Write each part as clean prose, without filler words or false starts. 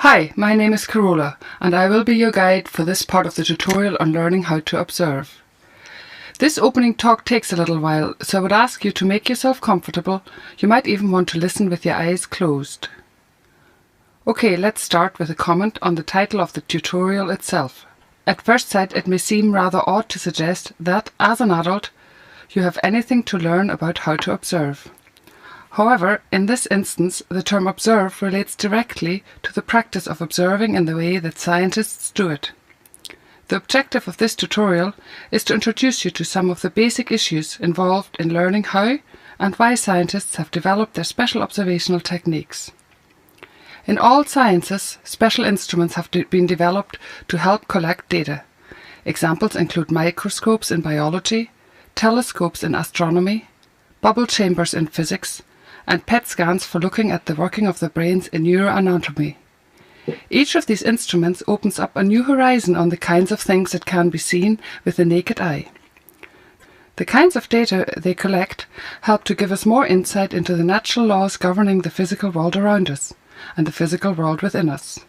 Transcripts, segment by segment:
Hi, my name is Carola and I will be your guide for this part of the tutorial on learning how to observe. This opening talk takes a little while, so I would ask you to make yourself comfortable. You might even want to listen with your eyes closed. Okay, let's start with a comment on the title of the tutorial itself. At first sight it may seem rather odd to suggest that, as an adult, you have anything to learn about how to observe. However, in this instance, the term observe relates directly to the practice of observing in the way that scientists do it. The objective of this tutorial is to introduce you to some of the basic issues involved in learning how and why scientists have developed their special observational techniques. In all sciences, special instruments have been developed to help collect data. Examples include microscopes in biology, telescopes in astronomy, bubble chambers in physics, and PET scans for looking at the working of the brains in neuroanatomy. Each of these instruments opens up a new horizon on the kinds of things that can be seen with the naked eye. The kinds of data they collect help to give us more insight into the natural laws governing the physical world around us and the physical world within us.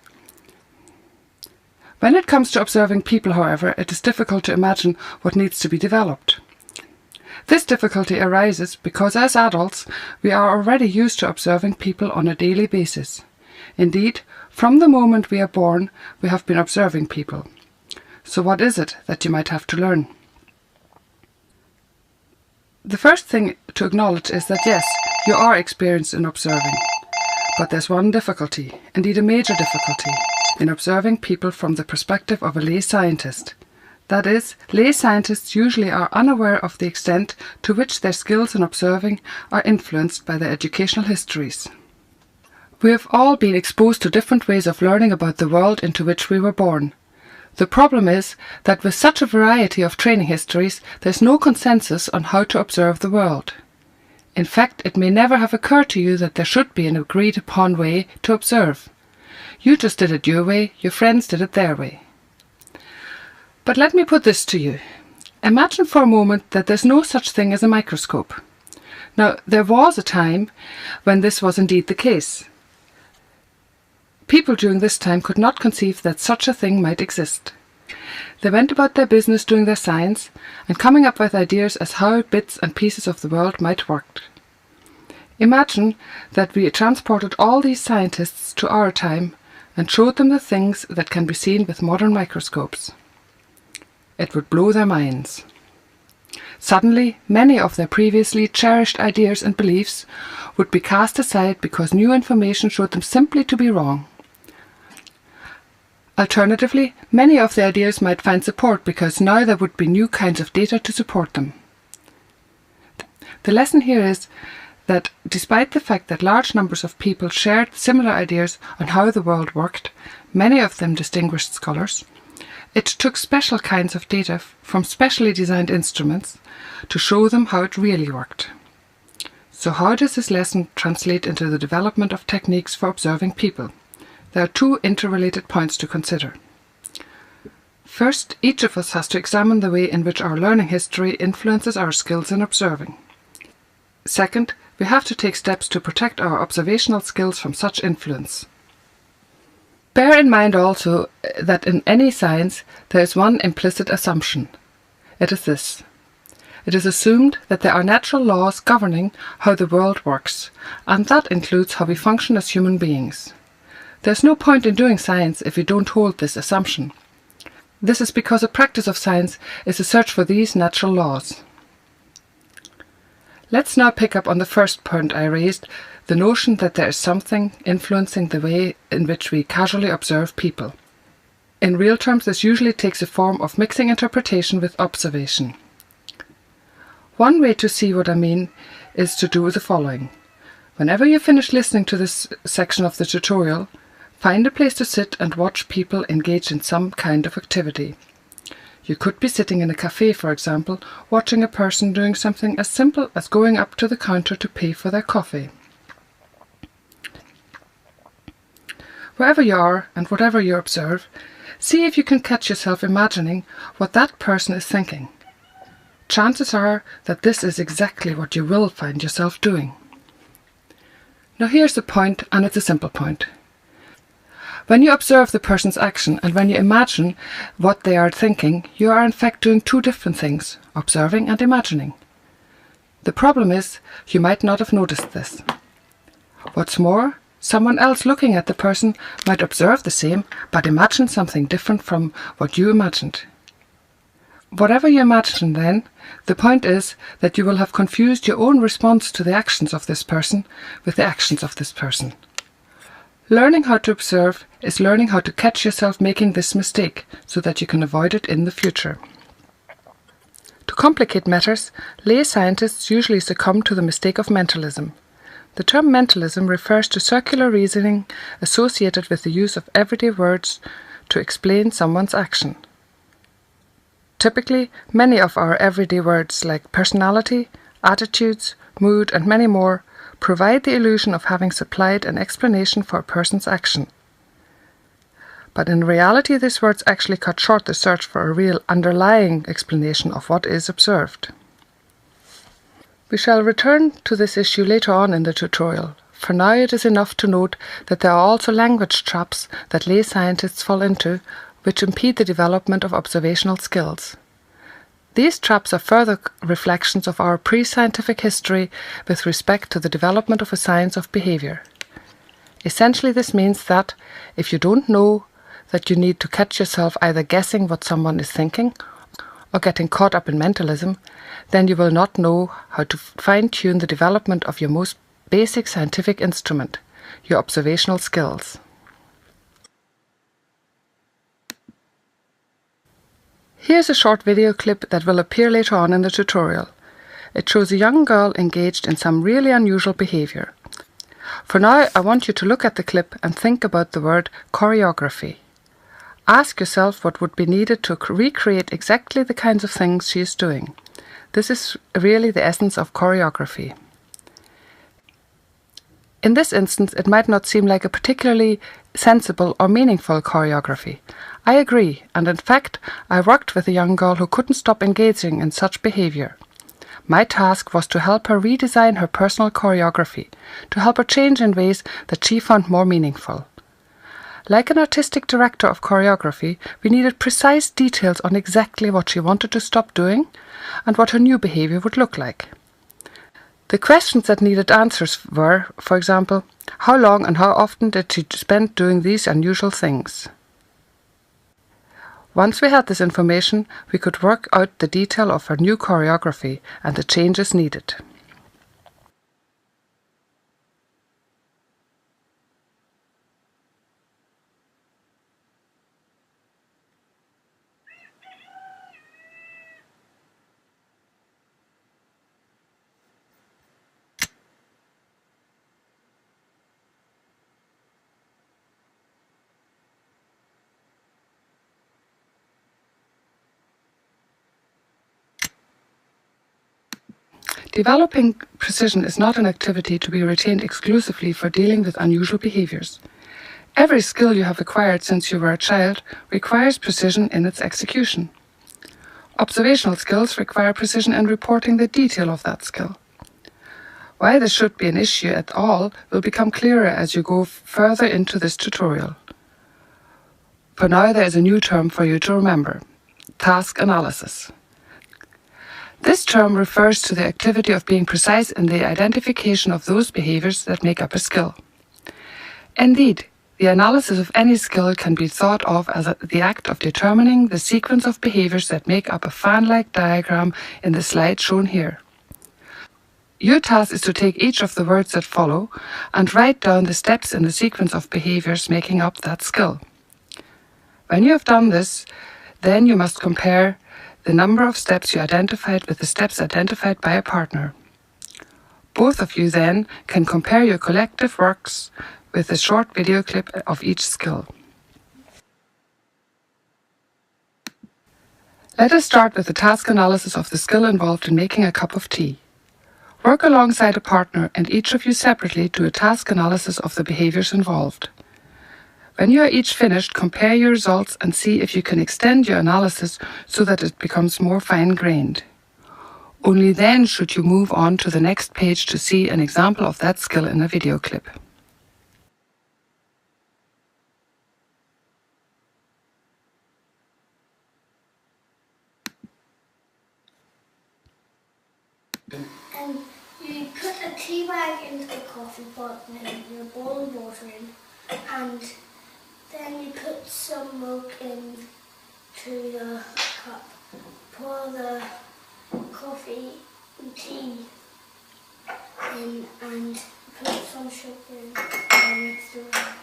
When it comes to observing people, however, it is difficult to imagine what needs to be developed. This difficulty arises because as adults we are already used to observing people on a daily basis. Indeed, from the moment we are born we have been observing people. So what is it that you might have to learn? The first thing to acknowledge is that yes, you are experienced in observing. But there's one difficulty, indeed a major difficulty, in observing people from the perspective of a lay scientist. That is, lay scientists usually are unaware of the extent to which their skills in observing are influenced by their educational histories. We have all been exposed to different ways of learning about the world into which we were born. The problem is that with such a variety of training histories, there is no consensus on how to observe the world. In fact, it may never have occurred to you that there should be an agreed upon way to observe. You just did it your way, your friends did it their way. But let me put this to you. Imagine for a moment that there's no such thing as a microscope. Now, there was a time when this was indeed the case. People during this time could not conceive that such a thing might exist. They went about their business doing their science and coming up with ideas as how bits and pieces of the world might work. Imagine that we transported all these scientists to our time and showed them the things that can be seen with modern microscopes. It would blow their minds. Suddenly, many of their previously cherished ideas and beliefs would be cast aside because new information showed them simply to be wrong. Alternatively, many of the ideas might find support because now there would be new kinds of data to support them. The lesson here is that despite the fact that large numbers of people shared similar ideas on how the world worked, many of them distinguished scholars, it took special kinds of data from specially designed instruments to show them how it really worked. So how does this lesson translate into the development of techniques for observing people? There are two interrelated points to consider. First, each of us has to examine the way in which our learning history influences our skills in observing. Second, we have to take steps to protect our observational skills from such influence. Bear in mind also that in any science there is one implicit assumption. It is this. It is assumed that there are natural laws governing how the world works, and that includes how we function as human beings. There is no point in doing science if we don't hold this assumption. This is because a practice of science is a search for these natural laws. Let's now pick up on the first point I raised, the notion that there is something influencing the way in which we casually observe people. In real terms, this usually takes the form of mixing interpretation with observation. One way to see what I mean is to do the following. Whenever you finish listening to this section of the tutorial, find a place to sit and watch people engage in some kind of activity. You could be sitting in a cafe, for example, watching a person doing something as simple as going up to the counter to pay for their coffee. Wherever you are and whatever you observe, see if you can catch yourself imagining what that person is thinking. Chances are that this is exactly what you will find yourself doing. Now here's the point, and it's a simple point. When you observe the person's action and when you imagine what they are thinking, you are in fact doing two different things, observing and imagining. The problem is, you might not have noticed this. What's more, someone else looking at the person might observe the same, but imagine something different from what you imagined. Whatever you imagine then, the point is that you will have confused your own response to the actions of this person with the actions of this person. Learning how to observe is learning how to catch yourself making this mistake so that you can avoid it in the future. To complicate matters, lay scientists usually succumb to the mistake of mentalism. The term mentalism refers to circular reasoning associated with the use of everyday words to explain someone's action. Typically, many of our everyday words like personality, attitudes, mood, and many more provide the illusion of having supplied an explanation for a person's action. But in reality, these words actually cut short the search for a real underlying explanation of what is observed. We shall return to this issue later on in the tutorial. For now, it is enough to note that there are also language traps that lay scientists fall into, which impede the development of observational skills. These traps are further reflections of our pre-scientific history with respect to the development of a science of behavior. Essentially, this means that if you don't know that you need to catch yourself either guessing what someone is thinking or getting caught up in mentalism, then you will not know how to fine-tune the development of your most basic scientific instrument, your observational skills. Here's a short video clip that will appear later on in the tutorial. It shows a young girl engaged in some really unusual behavior. For now, I want you to look at the clip and think about the word choreography. Ask yourself what would be needed to recreate exactly the kinds of things she is doing. This is really the essence of choreography. In this instance, it might not seem like a particularly sensible or meaningful choreography. I agree, and in fact, I worked with a young girl who couldn't stop engaging in such behavior. My task was to help her redesign her personal choreography, to help her change in ways that she found more meaningful. Like an artistic director of choreography, we needed precise details on exactly what she wanted to stop doing and what her new behavior would look like. The questions that needed answers were, for example, how long and how often did she spend doing these unusual things? Once we had this information, we could work out the detail of her new choreography and the changes needed. Developing precision is not an activity to be retained exclusively for dealing with unusual behaviors. Every skill you have acquired since you were a child requires precision in its execution. Observational skills require precision in reporting the detail of that skill. Why this should be an issue at all will become clearer as you go further into this tutorial. For now, there is a new term for you to remember: task analysis. This term refers to the activity of being precise in the identification of those behaviors that make up a skill. Indeed, the analysis of any skill can be thought of as the act of determining the sequence of behaviors that make up a fan-like diagram in the slide shown here. Your task is to take each of the words that follow and write down the steps in the sequence of behaviors making up that skill. When you have done this, then you must compare the number of steps you identified with the steps identified by a partner. Both of you then can compare your collective works with a short video clip of each skill. Let us start with the task analysis of the skill involved in making a cup of tea. Work alongside a partner and each of you separately do a task analysis of the behaviors involved. When you are each finished, compare your results and see if you can extend your analysis so that it becomes more fine-grained. Only then should you move on to the next page to see an example of that skill in a video clip. bag into the coffee pot and then you boil water in, and then you put some milk into the cup. Pour the coffee and tea in and put some sugar in and mix it around.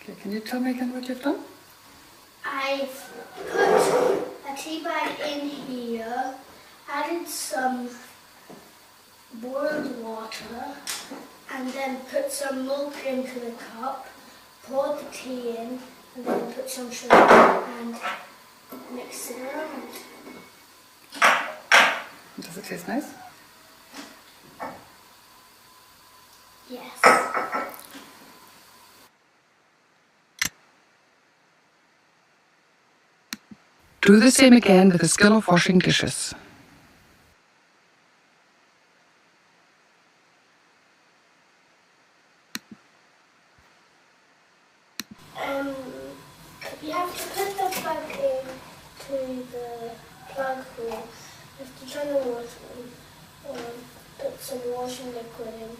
Okay, can you tell me again what you've done? I've put a tea bag in here, added some boiled water, and then put some milk into the cup, poured the tea in, and then put some sugar and mixed it around. Does it taste nice? Yes. Do the same again with the skill of washing dishes. You have to put the plug into the plug hole. You have to turn the water on, put some washing liquid in,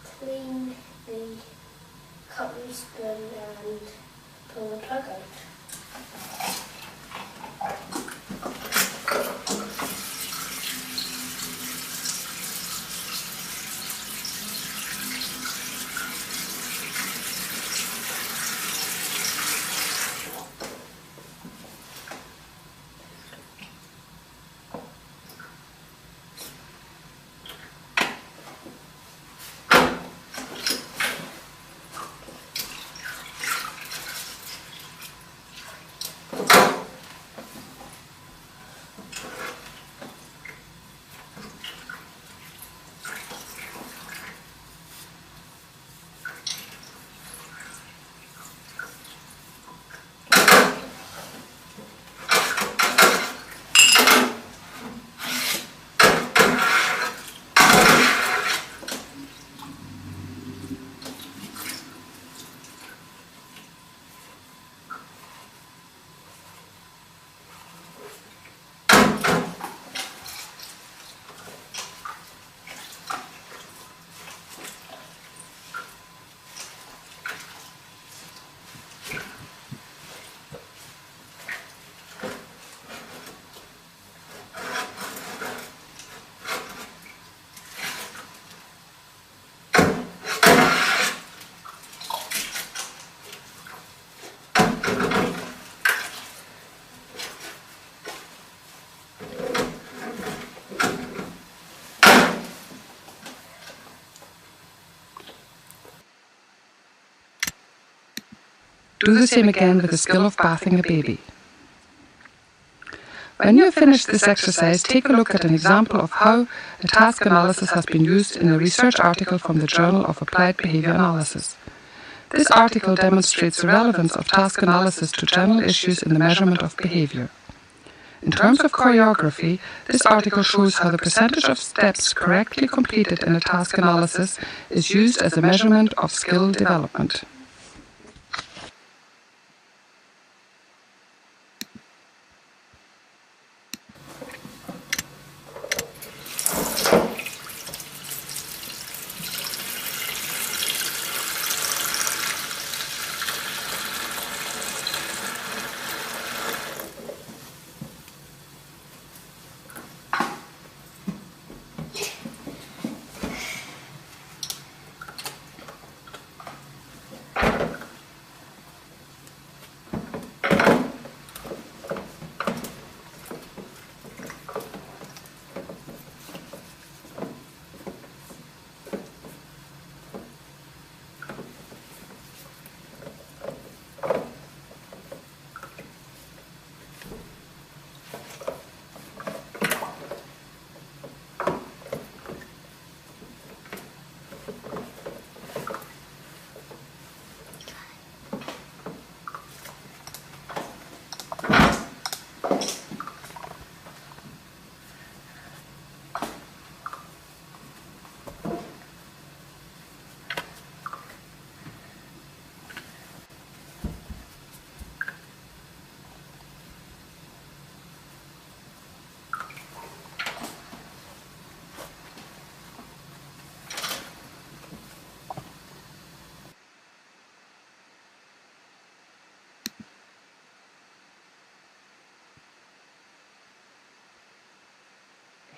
clean the cup and spoon and pull the plug out. Do the same again with the skill of bathing a baby. When you have finished this exercise, take a look at an example of how a task analysis has been used in a research article from the Journal of Applied Behavior Analysis. This article demonstrates the relevance of task analysis to general issues in the measurement of behavior. In terms of choreography, this article shows how the percentage of steps correctly completed in a task analysis is used as a measurement of skill development.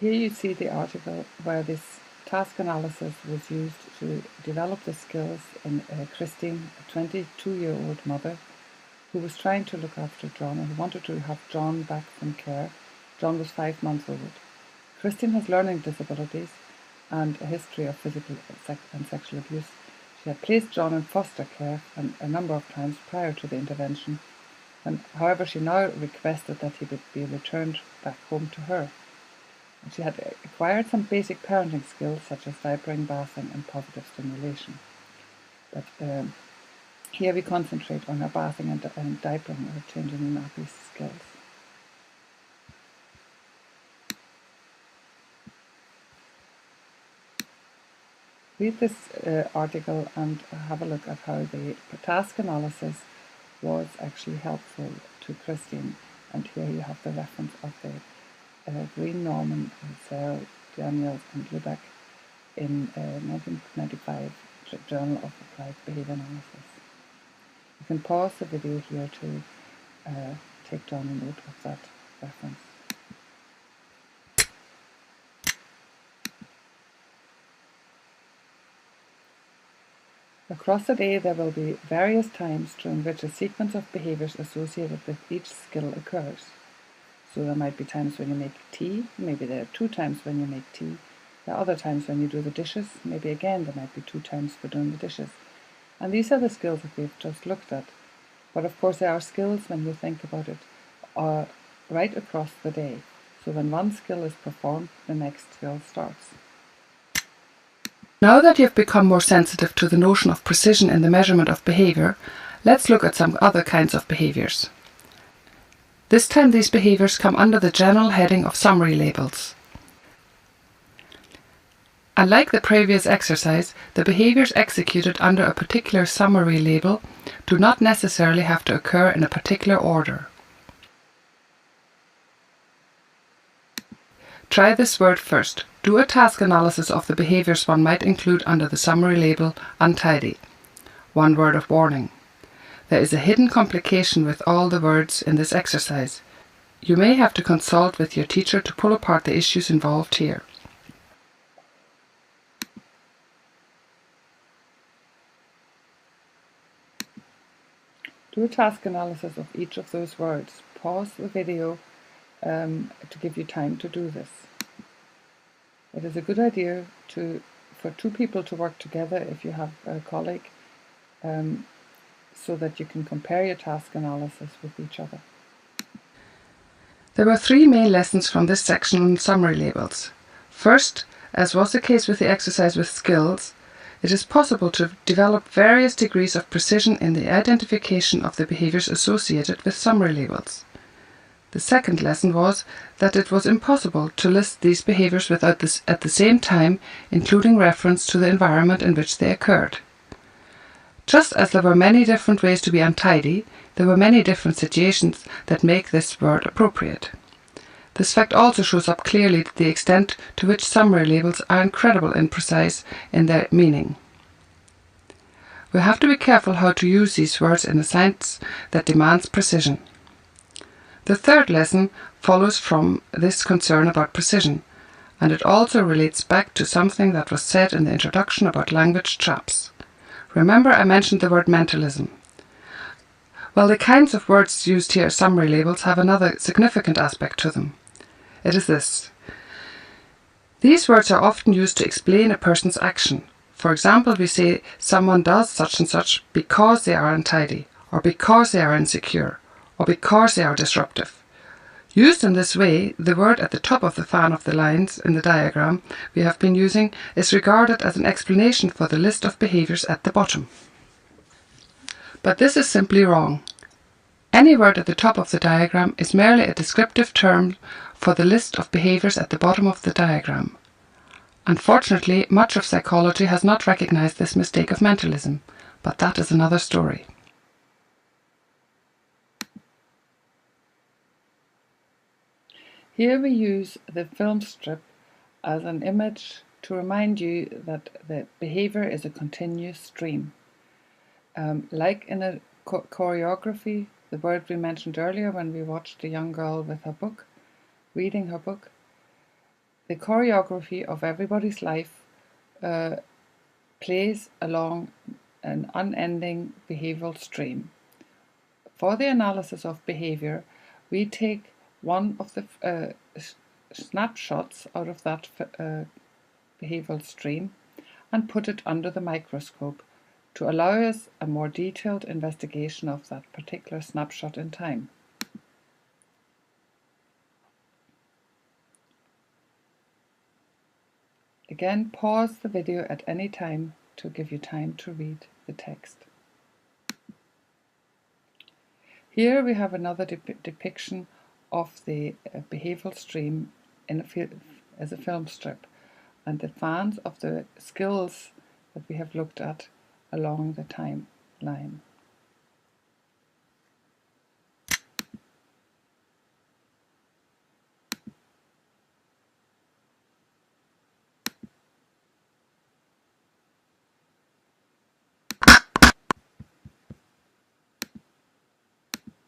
Here you see the article where this task analysis was used to develop the skills in Christine, a 22-year-old mother who was trying to look after John and who wanted to have John back from care. John was 5 months old. Christine has learning disabilities and a history of physical and sexual abuse. She had placed John in foster care a number of times prior to the intervention, and however she now requested that he would be returned back home to her. She had acquired some basic parenting skills such as diapering, bathing and positive stimulation. But here we concentrate on her bathing and diapering or changing the nappy skills. Read this article and have a look at how the task analysis was actually helpful to Christine. And here you have the reference of the Green, Norman, Sarah, Daniels and Lubeck in 1995 Journal of Applied Behaviour Analysis. You can pause the video here to take down a note of that reference. Across the day there will be various times during which a sequence of behaviours associated with each skill occurs. So there might be times when you make tea, maybe there are 2 times when you make tea. There are other times when you do the dishes, maybe again there might be 2 times for doing the dishes. And these are the skills that we've just looked at. But of course there are skills, when you think about it, are right across the day. So when one skill is performed, the next skill starts. Now that you've become more sensitive to the notion of precision in the measurement of behaviour, let's look at some other kinds of behaviours. This time these behaviours come under the general heading of summary labels. And like the previous exercise, the behaviours executed under a particular summary label do not necessarily have to occur in a particular order. Try this word first. Do a task analysis of the behaviours one might include under the summary label untidy. One word of warning. There is a hidden complication with all the words in this exercise. You may have to consult with your teacher to pull apart the issues involved here. Do a task analysis of each of those words. Pause the video to give you time to do this. It is a good idea for 2 people to work together if you have a colleague, so that you can compare your task analysis with each other. There were 3 main lessons from this section on summary labels. First, as was the case with the exercise with skills, it is possible to develop various degrees of precision in the identification of the behaviours associated with summary labels. The second lesson was that it was impossible to list these behaviours without at the same time including reference to the environment in which they occurred. Just as there were many different ways to be untidy, there were many different situations that make this word appropriate. This fact also shows up clearly the extent to which summary labels are incredibly imprecise in their meaning. We have to be careful how to use these words in a science that demands precision. The third lesson follows from this concern about precision, and it also relates back to something that was said in the introduction about language traps. Remember I mentioned the word mentalism. Well, the kinds of words used here as summary labels have another significant aspect to them. It is this. These words are often used to explain a person's action. For example, we say someone does such and such because they are untidy, or because they are insecure, or because they are disruptive. Used in this way, the word at the top of the fan of the lines in the diagram we have been using is regarded as an explanation for the list of behaviours at the bottom. But this is simply wrong. Any word at the top of the diagram is merely a descriptive term for the list of behaviours at the bottom of the diagram. Unfortunately, much of psychology has not recognised this mistake of mentalism, but that is another story. Here we use the film strip as an image to remind you that the behaviour is a continuous stream. Like in a choreography, the word we mentioned earlier when we watched the young girl with her book, reading her book, the choreography of everybody's life plays along an unending behavioral stream. For the analysis of behavior, we take one of the snapshots out of that behavioral stream and put it under the microscope to allow us a more detailed investigation of that particular snapshot in time. Again, pause the video at any time to give you time to read the text. Here we have another depiction of the behavioral stream as a film strip, and the fans of the skills that we have looked at along the timeline.